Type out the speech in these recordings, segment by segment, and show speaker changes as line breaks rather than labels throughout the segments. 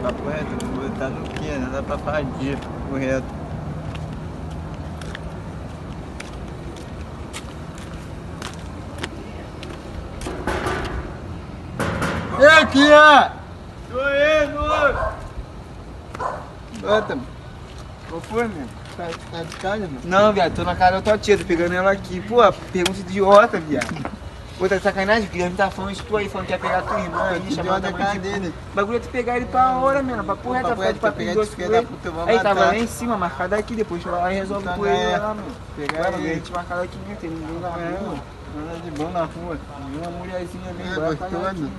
papo reto, vou botar no quê? Nada pra fazer, papo reto. Ei, Kia! Sou eu, Nuno! Bota, qual foi, meu? Tá de casa, mano? Não, viado, tô na casa da tua tia, tô pegando ela aqui. Pô, pergunta idiota, viado. Pô, tá de sacanagem? O Guilherme tá falando isso tu aí, falando que ia pegar tua irmã aí, chamando a mãe dele. O bagulho é tu pegar ele pra hora, mano. Papo reto, vai ficar de papinho doce com ele. Aí tava lá em cima, marcado aqui, depois tu vai lá e resolve com ele lá, mano. Pegar ele, a gente marcado aqui mesmo, tem ninguém na rua. Nada de bom na rua. E uma mulherzinha bem brava aqui, mano.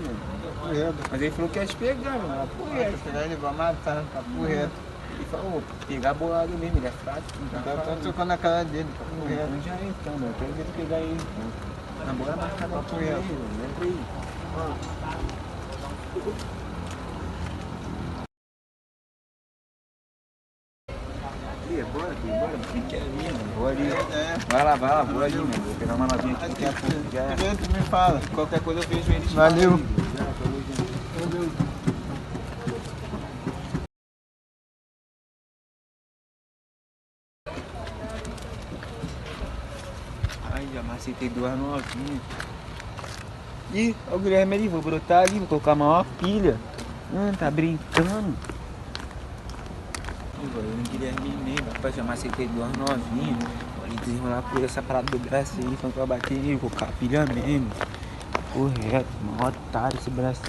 Mas ele falou que ia te pegar, mano. Papo reto. Pegar ele vai matar, papo reto. Ele falou, pegar bolado mesmo, ele é fraco. Tá tocando na cara dele, papo reto. Já é então, mano. Eu quero ver tu pegar ele então. Namora marcada aqui mesmo, entra aí. Bora, fica ali, mano. Vou ali. Vai lá, vou ali, mano. Vou pegar uma novinha aqui daqui a pouco. Já tu me fala. Qualquer coisa eu vejo eles. Valeu. Valeu. Ai, já macetei duas novinhas. Ih, o Guilherme ali, vou brotar ali, vou colocar a maior pilha. Tá brincando. O Guilherme mesmo, rapaz, já macetei duas novinhas. Vou ali desenrolar por essa parada do braço aí, falando que vai bater nele, vou colocar a pilha mesmo. Correto, maior otário esse braço.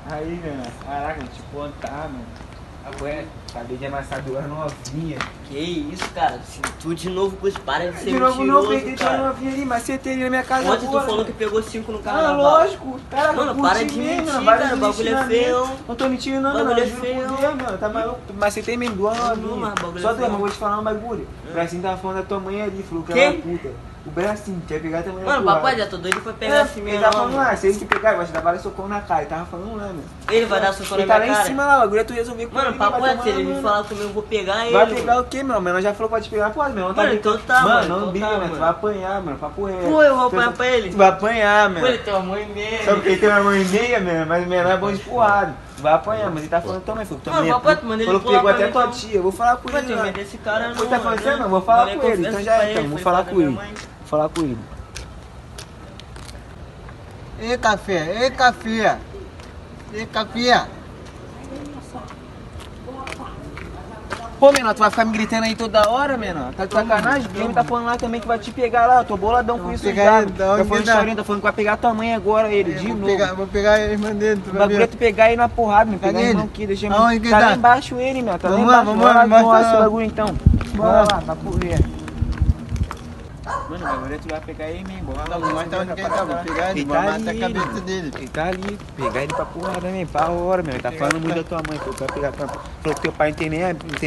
Aí, mano, caraca, vou te contar, mano. Ué, acabei de amassar duas novinhas.
Que isso, cara? Se tu de novo com isso, para de ser
de novo
mentiroso,
não, peguei duas novinhas ali, macetei ali na minha casa.
Ontem tu falou que pegou 5 no
Ah,
carnaval.
lógico. Cara,
mano, para de mentir, cara. O bagulho é feio.
Não tô mentindo não, mano.
Bagulho é feio.
Mano, tá maluco? Macetei mesmo duas novinhas.
Mas bagulho
Só
é
tu,
feio.
mas vou te falar um bagulho. O bracinho tava falando da tua mãe ali, falou que
Quê?
ela é puta. O bracinho, quer pegar a tua mãe.
Mano, papai, já tô doido pra pegar assim
ele
mesmo.
tava falando lá, se ele te pegar, ele vai te dar vários socão na cara. Ele tava falando lá, mano.
Ele vai dar socão na
Ele tá
minha
lá
cara?
em cima lá, o bagulho é tu resolver com
Mano,
ele.
papo
vai
é, se ele
tomar,
vir falar comigo, eu vou pegar ele.
vai pegar o quê, meu? Mano, já falou que pode pegar, pode, meu.
Mano, então tá, mano.
Não
então
briga,
tá,
mano. Tu vai apanhar, mano. Papo reto.
Pô, eu vou apanhar pra ele.
Tu vai apanhar, mano.
Pô, ele tem uma mãe mesmo.
Só porque ele tem uma mãe meia, mano, mas o menor é bom de porrada. Tu vai apanhar, mas ele tá falando também, filho.
Mano, papai, tu manda ele
falou que
pular
pegou
pra
até
mim,
tua
então.
tia. Eu vou falar com
Pô,
ele.
tem
Lá.
medo desse cara, não.
Você tá falando
mano.
assim, não? Vou falar
Mandei
com ele. Então
confiança
já
pra
é, então.
ele,
Vou
foi
falar
falar
com
da
ele.
minha mãe.
Vou falar com ele. Ei, café. Ei, café. Ei, café. Pô, menor, tu vai ficar me gritando aí toda hora, menor? Tá de sacanagem? O Guilherme tá falando lá também que vai te pegar lá. Eu tô boladão com isso já. Tá falando historinha, tá falando que vai pegar tua mãe agora, ele, de novo. Vou pegar a irmã dele, tu vai ver. O bagulho é tu pegar ele na porrada, meu. Pegar ele aqui, deixa ele. Tá lá embaixo ele, meu. Tá lá embaixo. Vamos lá, mostra esse bagulho então. Bora lá, tá por ver. Mano, o bagulho é tu vai pegar ele mesmo. Bora lá, mostra onde ele tá. Vou pegar ele, vou matar a cabeça dele. Ele tá ali, pegar ele pra porrada mesmo, pra hora, meu. Ele tá falando muito da tua mãe, falou que vai pegar tua mãe. Falou que teu pai não tem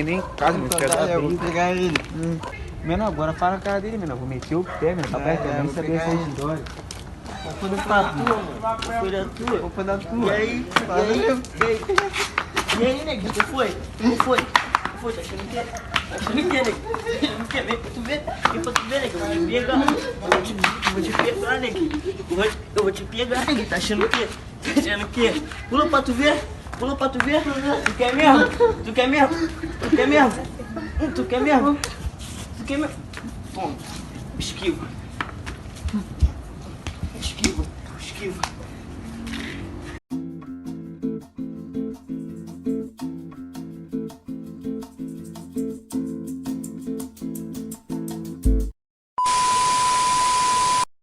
nem casa, meu. Eu vou pegar ele. Menor, agora fala na cara dele, menor. Vou meter o pé, meu. Papai quer nem saber essa história. Culpa do papo.
Foi da tua.
Culpa da tua.
E aí? E aí, neguinho? Tu foi? Tu foi? Tu foi? Tá achando o quê? Tá achando o quê, neguinho? Tá achando o quê? Vem pra tu ver. Vem pra tu ver, neguinho. Eu vou te pegar. Eu vou te pegar, neguinho. Eu vou te pegar, neguinho. Tá achando o quê? Tá achando o quê? Pula pra tu ver. Pula pra tu ver. Tu quer mesmo? Tu quer mesmo? Tu quer mesmo? Tu quer mesmo? Tu quer mesmo? Toma. Esquiva. Esquiva. Esquiva.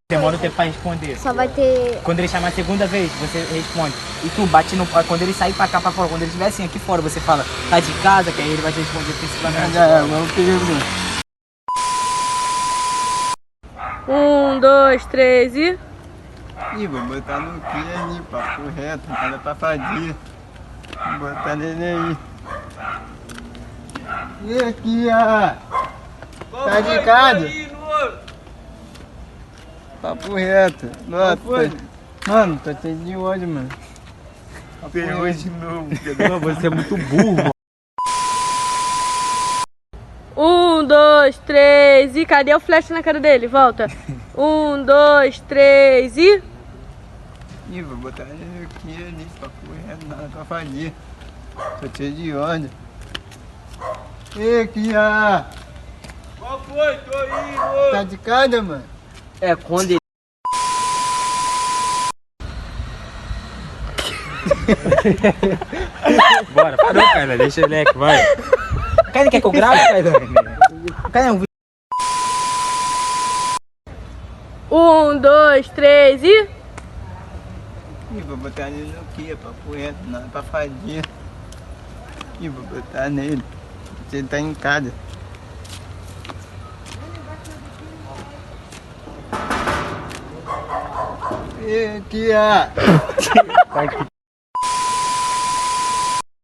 Demora um tempo pra responder.
Só vai ter...
Quando ele chamar a segunda vez, você responde. E tu bate no... Quando ele sair pra cá, pra fora, quando ele estiver assim aqui fora, você fala, tá de casa, que aí ele vai te responder principalmente.
Vamos pegar.
1, 2, 3 e...
Ih, vou botar no que ali, papo reto, nada pra fazer. Vou botar nele aí. E aqui, ó. Tá de casa? Papo reto. Nossa, mano, tô cheio de ódio, mano. Ferrou de novo.
Você é muito burro.
1, 2, 3 e... Cadê o flash na cara dele? Volta. 1, 2, 3 e...
Ih, vou botar ele aqui ali, pra fazer. Tô cheio de onda. Ei, Kia!
Qual foi? Tô indo!
Tá de casa, mano?
É, quando ele... Bora, parou, cara. Deixa o leque, vai. Cara, quer que eu grave, cara? Cara, é um vídeo.
1, 2, 3 e.
Ih, vou botar ele no Kia, pra fazer. Ih, vou botar nele. Ele tá em casa. Ei, Kia!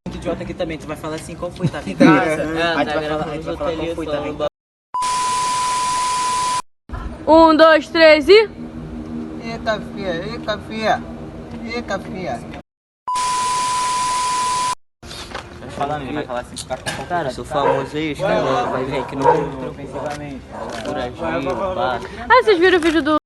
Que idiota aqui também, tu vai falar assim, qual foi, tá? Aí tu
tá
vai falar qual foi, tá?
1, 2, 3 e.
Eita, fia! Eita, fia! Eita, fia!
Vai falar, vai falar assim,
Cara, sou famoso aí, os caras vai vir aqui no mundo.
ofensivamente.
Corajoso, pá.
Ah, vocês viram o vídeo do